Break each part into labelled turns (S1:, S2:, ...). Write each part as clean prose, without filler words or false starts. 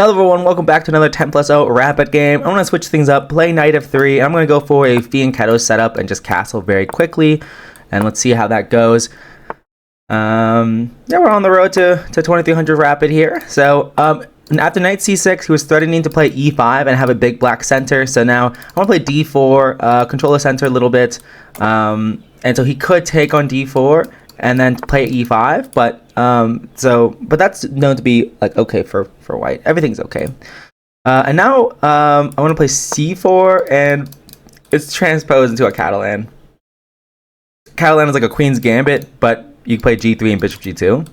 S1: Hello everyone, welcome back to another 10+0 rapid game. I'm going to switch things up, play Knight f3, and I'm going to go for a Fianchetto setup and just castle very quickly. And let's see how that goes. Yeah, we're on the road to 2300 rapid here. So after Knight c6, he was threatening to play e5 and have a big black center. So now I want to play d4, control the center a little bit. And so he could take on d4 and then play e5, but that's known to be like okay for white. Everything's okay. And now I want to play c4, and it's transposed into a Catalan. Catalan is like a queen's gambit, but you can play g3 and bishop g2.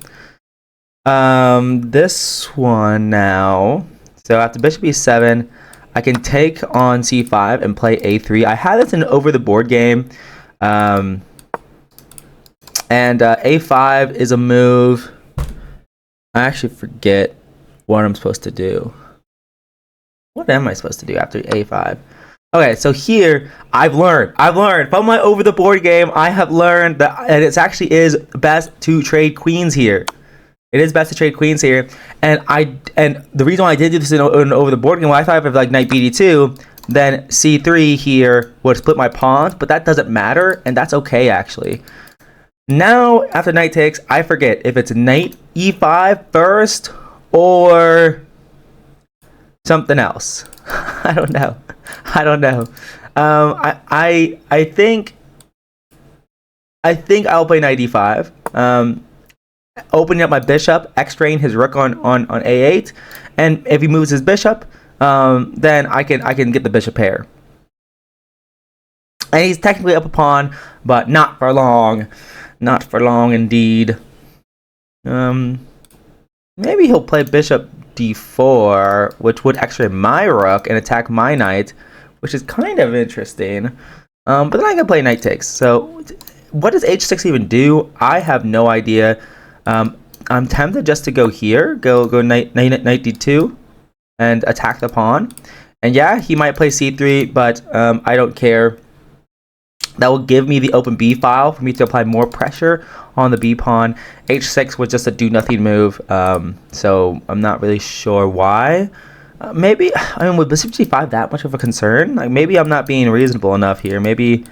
S1: This one now. So after bishop e7, I can take on c5 and play a3. I had this in over the board game. And a5 is a move. I actually forget what I'm supposed to do. What am I supposed to do after a5? Okay, so here I've learned from my over the board game. I have learned that it actually is best to trade queens here. It is best to trade queens here, and the reason why I did do this in over the board game, well, I thought if like knight bd2, then c3 here would split my pawns, but that doesn't matter, and that's okay actually. Now, after knight takes, I forget if it's knight e5 first or something else. I don't know. I think I'll play knight e5. Opening up my bishop, x-raying his rook on a8, and if he moves his bishop, then I can get the bishop pair. And he's technically up a pawn, but not for long. Not for long indeed. Maybe he'll play bishop d4, which would x-ray my rook and attack my knight, which is kind of interesting. But then I can play knight takes. So what does h6 even do? I have no idea. I'm tempted just to go here, go knight d2 and attack the pawn. And yeah, he might play c3, but I don't care. That will give me the open b file for me to apply more pressure on the b pawn. h6 was just a do nothing move, so I'm not really sure why. Maybe, I mean, with bishop g5 that much of a concern? Like maybe I'm not being reasonable enough here. Maybe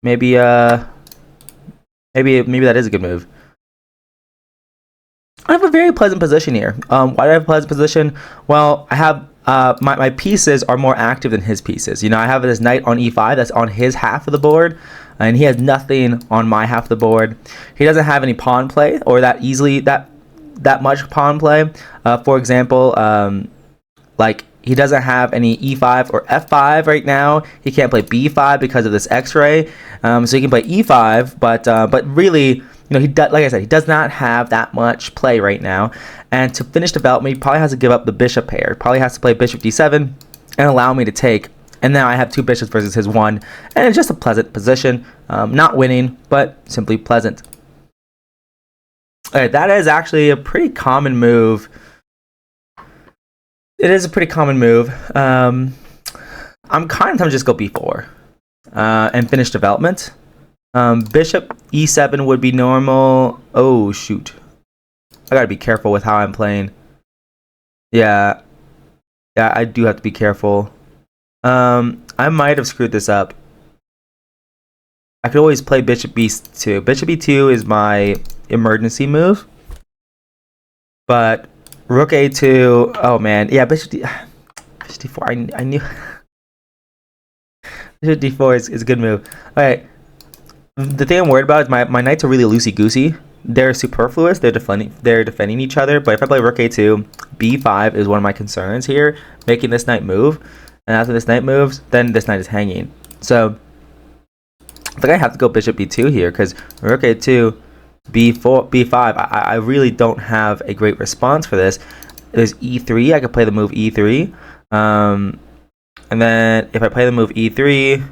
S1: that is a good move. I have a very pleasant position here. Why do I have a pleasant position? Well, I have my pieces are more active than his pieces. You know, I have this knight on e5 that's on his half of the board, and he has nothing on my half of the board. He doesn't have any pawn play, or that much pawn play. For example, like he doesn't have any e5 or f5 right now. He can't play b5 because of this x-ray. So he can play e5, but really, you know, like I said, he does not have that much play right now. And to finish development, he probably has to give up the bishop pair. Probably has to play bishop d7 and allow me to take. And now I have two bishops versus his one. And it's just a pleasant position. Not winning, but simply pleasant. Alright, that is actually a pretty common move. It is a pretty common move. I'm kind of tempted to just go b4 and finish development. Bishop e7 would be normal. Oh, shoot. I gotta be careful with how I'm playing. Yeah, I do have to be careful. I might have screwed this up. I could always play bishop b2. Bishop b2 is my emergency move. But rook a2. Oh, man. Yeah, bishop d4. I knew. Bishop d4 is a good move. All right. The thing I'm worried about is my knights are really loosey-goosey. They're superfluous. They're defending each other. But if I play rook a2, b5 is one of my concerns here, making this knight move. And after this knight moves, then this knight is hanging. So I think I have to go bishop b2 here, because rook a2, b5. I really don't have a great response for this. There's e3. I could play the move e3. And then if I play the move e3,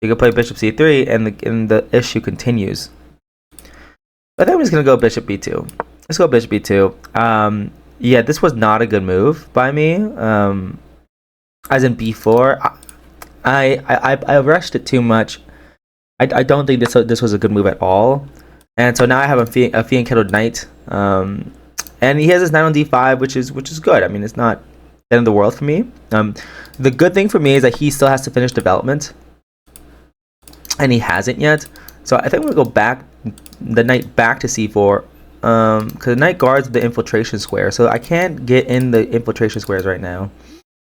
S1: you can play bishop c3, and the issue continues. But then I'm just gonna go bishop b2. Let's go bishop b2. Yeah, this was not a good move by me. As in b4, I rushed it too much. I don't think this was a good move at all. And so now I have a Fiend Kettled Knight. And he has his knight on d5, which is good. I mean, it's not the end of the world for me. The good thing for me is that he still has to finish development, and he hasn't yet. So I think I'm gonna go back the knight back to c4, because the knight guards the infiltration square, so I can't get in the infiltration squares right now.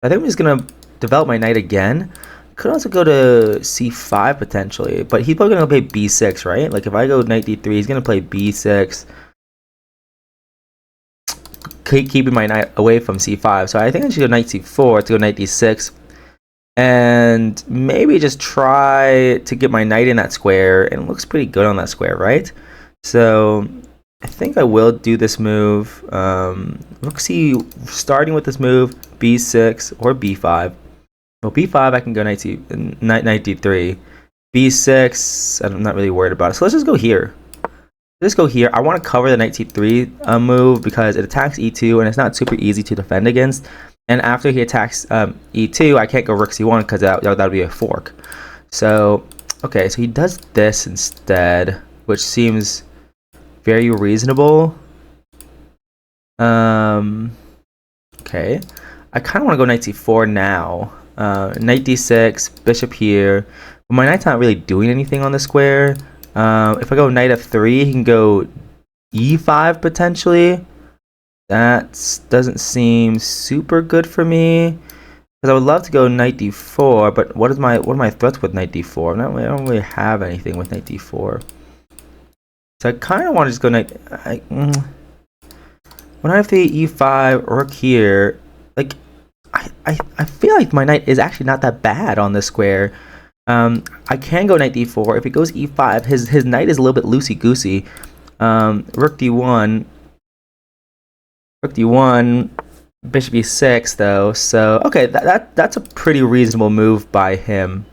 S1: I think I'm just gonna develop my knight again. Could also go to c5 potentially, but he's probably gonna play b6, right? Like if I go knight d3, he's gonna play b6. Keeping my knight away from c5, so I think I should go knight c4 to go knight d6, and maybe just try to get my knight in that square, and it looks pretty good on that square, right? So I think I will do this move. Rook c, starting with this move, b6 or b5. Well, b5 I can go knight d3. b6 I'm not really worried about it, so let's just go here. Let's go here. I want to cover the knight c3 move because it attacks e2 and it's not super easy to defend against. And after he attacks e2, I can't go rook c1 because that would be a fork. So, okay, so he does this instead, which seems very reasonable. Okay, I kind of want to go knight c4 now. Knight d6, bishop here. But my knight's not really doing anything on the square. If I go knight f3, he can go e5 potentially. That doesn't seem super good for me, because I would love to go knight d4. But what are my threats with knight d4? I don't really have anything with knight d4. So I kind of want to just go knight. When I have the e5 rook here, like I feel like my knight is actually not that bad on this square. I can go knight d4. If he goes e5, his knight is a little bit loosey-goosey. Rook d1, bishop e6 though. So okay, that's a pretty reasonable move by him.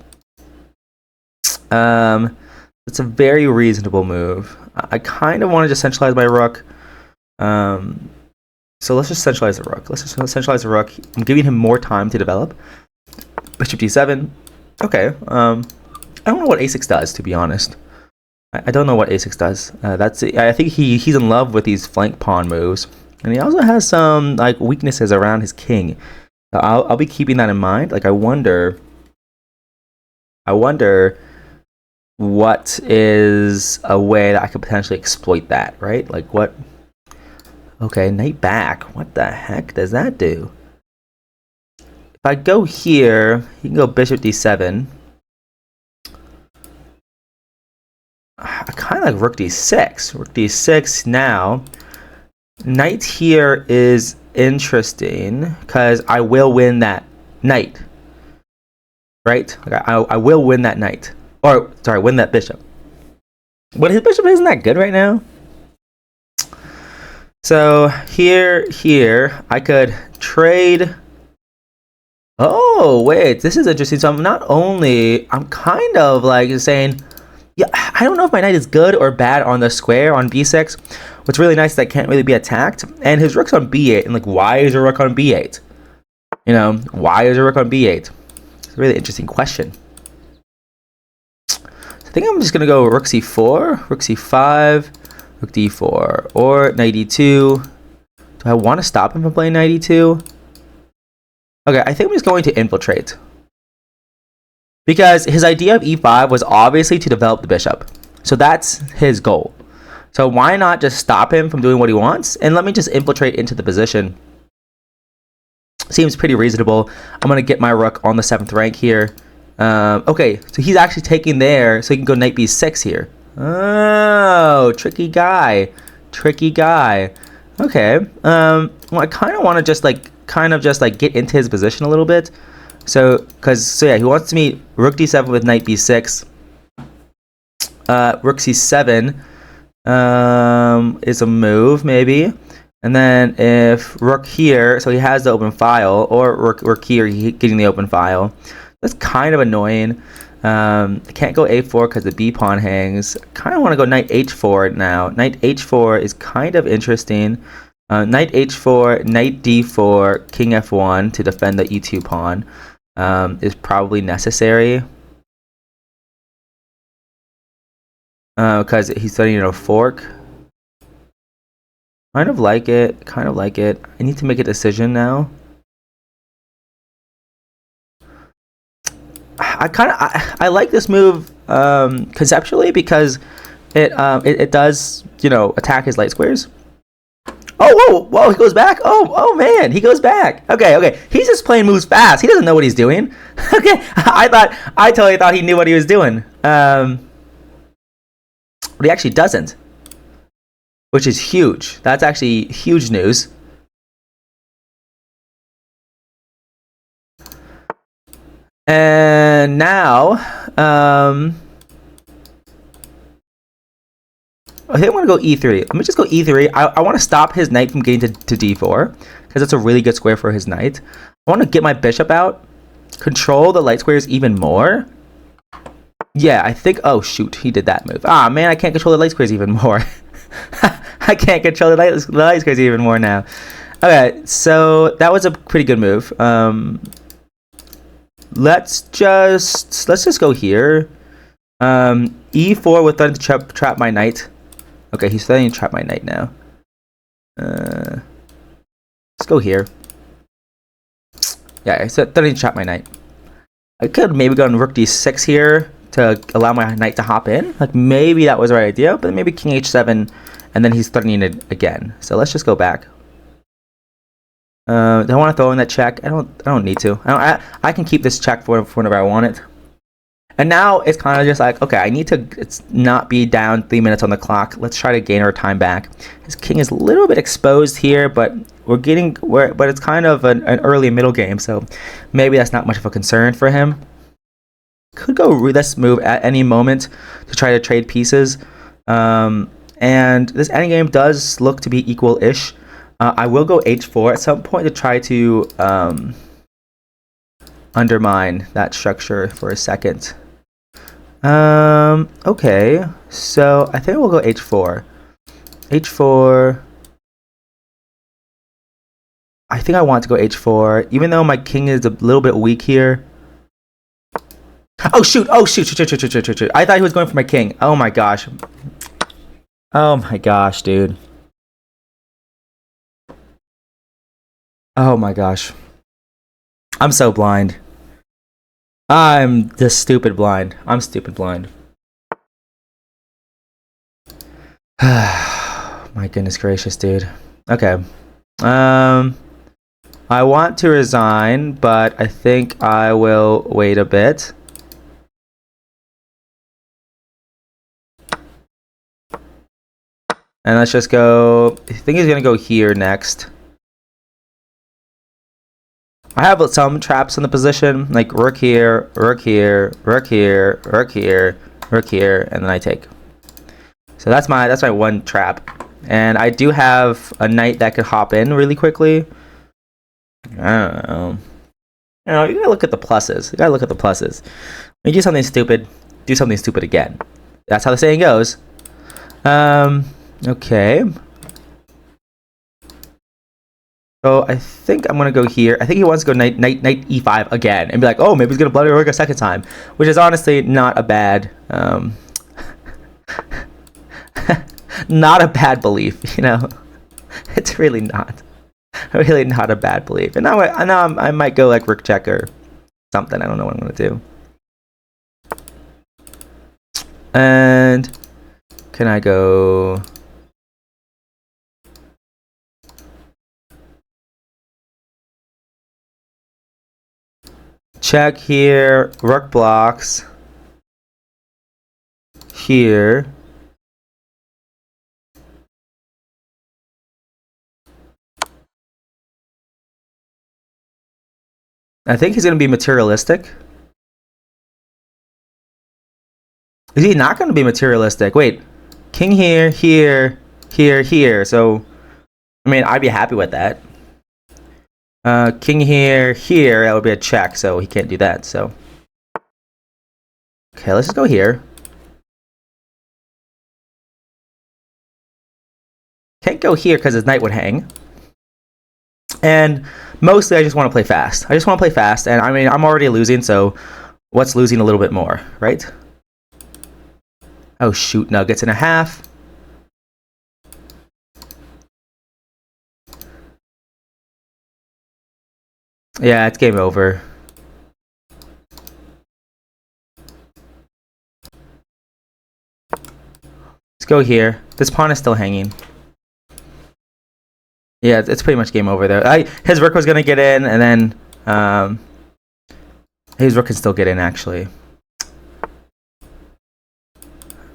S1: It's a very reasonable move. I kind of want to just centralize my rook. So let's just centralize the rook. I'm giving him more time to develop. Bishop d7. Okay, I don't know what a6 does, to be honest. I don't know what a6 does. I think he's in love with these flank pawn moves, and he also has some like weaknesses around his king. So I'll be keeping that in mind. Like I wonder what is a way that I could potentially exploit that, right? Like what? Okay, knight back. What the heck does that do? If I go here, you can go bishop d7. I kind of like rook d6. Rook d6 now. Knight here is interesting because I will win that knight. Right? Like I will win that knight. Or, sorry, win that bishop. But his bishop isn't that good right now. So here, I could trade. Oh, wait, this is interesting. So I'm kind of like saying, yeah, I don't know if my knight is good or bad on the square on b6. What's really nice is that can't really be attacked. And his rook's on b8. And like, why is a rook on b8? You know, why is a rook on b8? It's a really interesting question. So I think I'm just going to go rook c4, rook c5, rook d4, or knight e2. Do I want to stop him from playing knight e2? Okay, I think I'm just going to infiltrate. Because his idea of e5 was obviously to develop the bishop. So that's his goal. So why not just stop him from doing what he wants? And let me just infiltrate into the position. Seems pretty reasonable. I'm going to get my rook on the 7th rank here. Okay, so he's actually taking there, so he can go knight b6 here. Oh, tricky guy. Okay. Well, I kind of want to just get into his position a little bit. So yeah, he wants to meet rook d7 with knight b6. Rook c7 is a move maybe, and then if rook here, so he has the open file, or rook here, getting the open file. That's kind of annoying. I can't go a4 because the b pawn hangs. Kind of want to go knight h4 now. Knight h4 is kind of interesting. Knight h4, knight d4, king f1 to defend the e2 pawn is probably necessary. because he's studying a fork. Kind of like it. Kind of like it. I need to make a decision now. I like this move conceptually because it does attack his light squares. Oh, whoa, he goes back. Oh man, he goes back. Okay, he's just playing moves fast. He doesn't know what he's doing. Okay, I totally thought he knew what he was doing. But he actually doesn't, which is huge. That's actually huge news. And now, I think I want to go e3. Let me just go e3. I want to stop his knight from getting to d4 because that's a really good square for his knight. I want to get my bishop out, control the light squares even more. Yeah, I think. Oh shoot, he did that move. Ah man, I can't control the light squares even more. I can't control the light squares even more now. Okay, so that was a pretty good move. Let's just go here. E4 with threatening to trap my knight. Okay, he's threatening to trap my knight now. Let's go here. Yeah, he's threatening to trap my knight. I could maybe go on rook d6 here to allow my knight to hop in. Like maybe that was the right idea, but maybe king h7, and then he's threatening it again. So let's just go back. Do I want to throw in that check? I don't need to. I can keep this check for whenever I want it. And now it's kind of just like, okay, I need to not be down 3 minutes on the clock. Let's try to gain our time back. His king is a little bit exposed here, but but it's kind of an early middle game, so maybe that's not much of a concern for him. Could go this move at any moment to try to trade pieces. And this endgame does look to be equal-ish. I will go h4 at some point to try to undermine that structure for a second. Okay, so I think we'll go h4. h4. I think I want to go h4, even though my king is a little bit weak here. Oh shoot! I thought he was going for my king. Oh my gosh. Oh my gosh, dude. Oh my gosh. I'm so blind. I'm just stupid blind. I'm stupid blind. My goodness gracious, dude. Okay. I want to resign, but I think I will wait a bit. And let's just go. I think he's gonna go here next. I have some traps in the position, like rook here, rook here, rook here, rook here, rook here, and then I take. So that's my one trap. And I do have a knight that could hop in really quickly. I don't know. You gotta look at the pluses. You gotta look at the pluses. When you do something stupid again. That's how the saying goes. Okay. So I think I'm gonna go here. I think he wants to go knight e5 again and be like, oh, maybe he's gonna blunder rook a second time, which is honestly not a bad not a bad belief, you know. It's really not a bad belief. And now I might go like rook check or something. I don't know what I'm gonna do. And can I go? Check here, rook blocks here. I think he's going to be materialistic. Is he not going to be materialistic? Wait, king here, here, here, here. So, I mean, I'd be happy with that. King here, here. That would be a check, so he can't do that. So, okay, let's just go here. Can't go here because his knight would hang. And mostly, I just want to play fast. And I mean, I'm already losing, so what's losing a little bit more, right? Oh shoot, nuggets and a half. Yeah, it's game over. Let's go here. This pawn is still hanging. Yeah, it's pretty much game over there. His rook was gonna get in, and then his rook can still get in actually.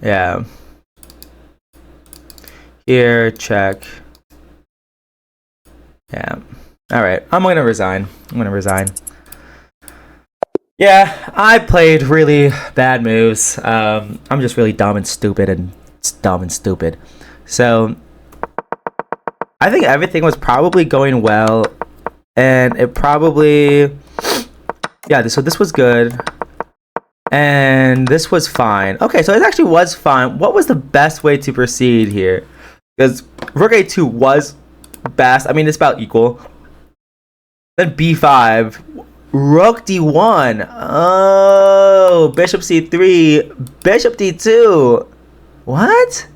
S1: Yeah. Here, check. Yeah. All right. I'm gonna resign. Yeah, I played really bad moves. I'm just really dumb and stupid. So I think everything was probably going well, and it probably, yeah. So this was good, and this was fine. Okay, so it actually was fine. What was the best way to proceed here? Because rook a2 was best. I mean, it's about equal. Then b5, rook d1. Oh, bishop c3, bishop d2. What?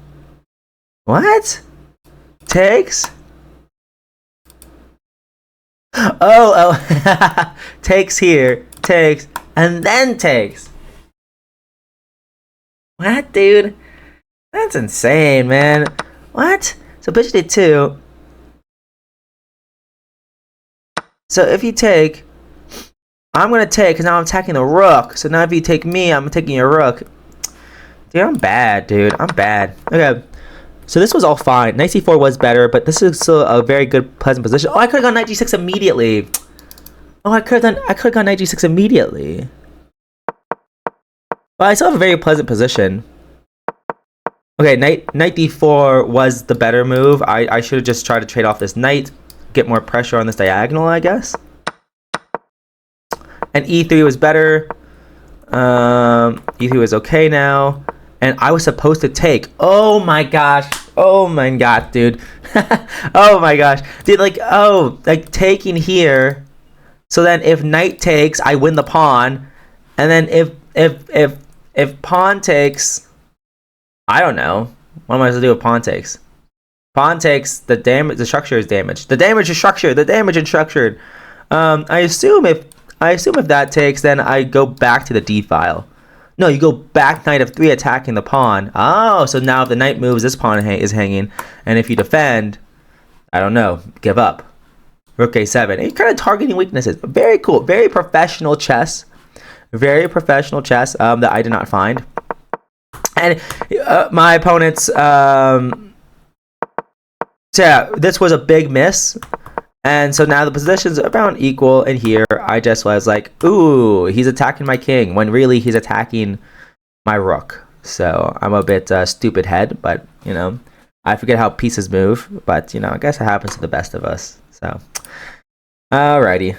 S1: Takes? Oh. Takes here, takes, and then takes. What, dude? That's insane, man. What? So bishop d2. So if you take, I'm gonna take, because now I'm attacking the rook. So now if you take me, I'm taking your rook. Dude, I'm bad, dude. I'm bad. Okay. So this was all fine. Knight c4 was better, but this is still a very good, pleasant position. Oh, I could have gone knight g6 immediately. Oh, I could have gone knight g6 immediately. But I still have a very pleasant position. Okay, knight d4 was the better move. I should have just tried to trade off this knight, get more pressure on this diagonal, I guess. And e3 was better. E3 was okay now. And I was supposed to take. Oh my gosh. Oh my god, dude. Oh my gosh. Dude, like taking here. So then if knight takes, I win the pawn. And then if pawn takes, I don't know. What am I supposed to do if pawn takes? Pawn takes, the structure is damaged. The damage is structured. I assume if that takes, then I go back to the d file. No, you go back knight f3 attacking the pawn. Oh, so now if the knight moves, this pawn is hanging. And if you defend, I don't know, give up. Rook a7. And you're kind of targeting weaknesses. Very cool. Very professional chess. That I did not find. And my opponent's... so yeah, this was a big miss. And so now the position's around equal, and here I just was like, ooh, he's attacking my king, when really he's attacking my rook. So I'm a bit stupid head, but, you know, I forget how pieces move. But, you know, I guess it happens to the best of us. So, alrighty.